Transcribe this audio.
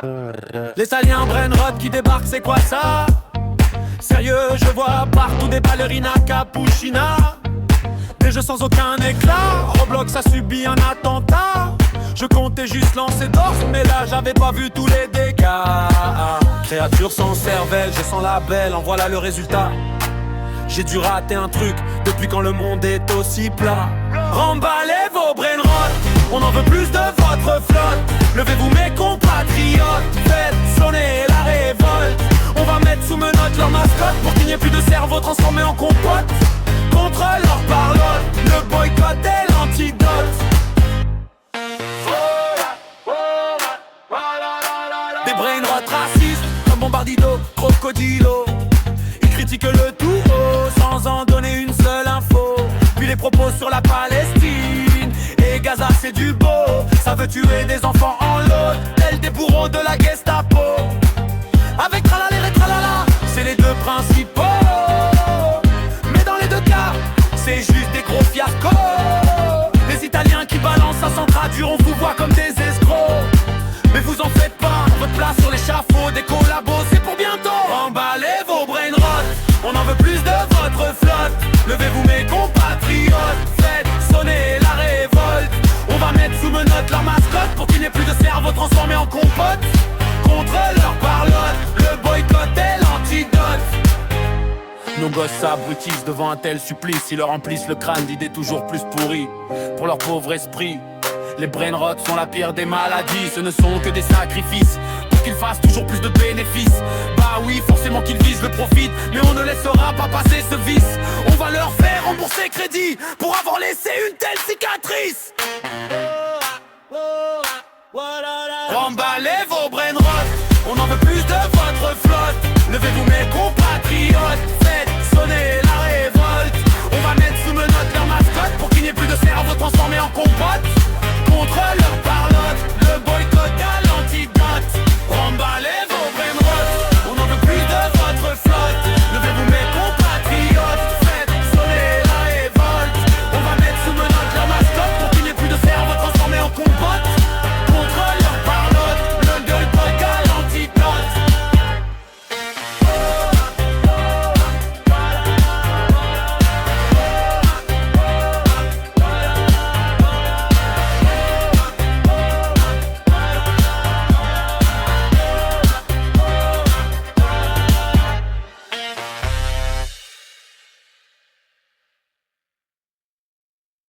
Les Italiens brainrot qui débarquent, c'est quoi ça? Sérieux, je vois partout des ballerinas cappuccina. Des jeux sans aucun éclat. Roblox a subi un attentat. Je comptais juste lancer d'or, mais là j'avais pas vu tous les dégâts. Créature sans cervelle, je sens la belle, en voilà le résultat. J'ai dû rater un truc depuis quand le monde est aussi plat. Remballez vos brainrots, on en veut plus de votre flotte. Levez-vous mes compatriotes, faites sonner la révolte. On va mettre sous menottes leur mascotte pour qu'il n'y ait plus de cerveau transformé en compote. Contre leur parlotte, le boycott est l'antidote. Des brainrots racistes comme Bombardilo, Crocodilo. Ils critiquent le tout haut sans en donner une seule info. Puis les propos sur la Palestine et Gaza c'est du beau. Ça veut tuer des enfants en lot, tels des bourreaux de la Gestapo. Avec tralala et tralala, c'est les deux principaux. Mais dans les deux cas, c'est juste des gros fiascos. Les Italiens qui balancent ça sans traduire, on vous voit comme des escrocs. Mais vous en faites pas, votre place sur l'échafaud, des collabos, c'est pour bientôt. Emballez vos brainrots, on en veut plus de votre flotte. Levez-vous mes compatriotes, faites sonner la révolte. On va mettre sous menottes leur mascotte pour qu'il n'y ait plus de cerveau transformé en compote. Contre leur parlotte, le boycott est l'antidote. Nos gosses s'abrutissent devant un tel supplice. Ils leur remplissent le crâne d'idées toujours plus pourries. Pour leur pauvre esprit, les brainrots sont la pire des maladies. Ce ne sont que des sacrifices pour qu'ils fassent toujours plus de bénéfices. Bah oui, forcément qu'ils visent le profit, mais on ne laissera pas passer ce vice. On va leur faire rembourser crédit pour avoir laissé une telle cicatrice. Remballez vos brainrots, on en veut plus de votre flotte. Levez-vous mes compatriotes,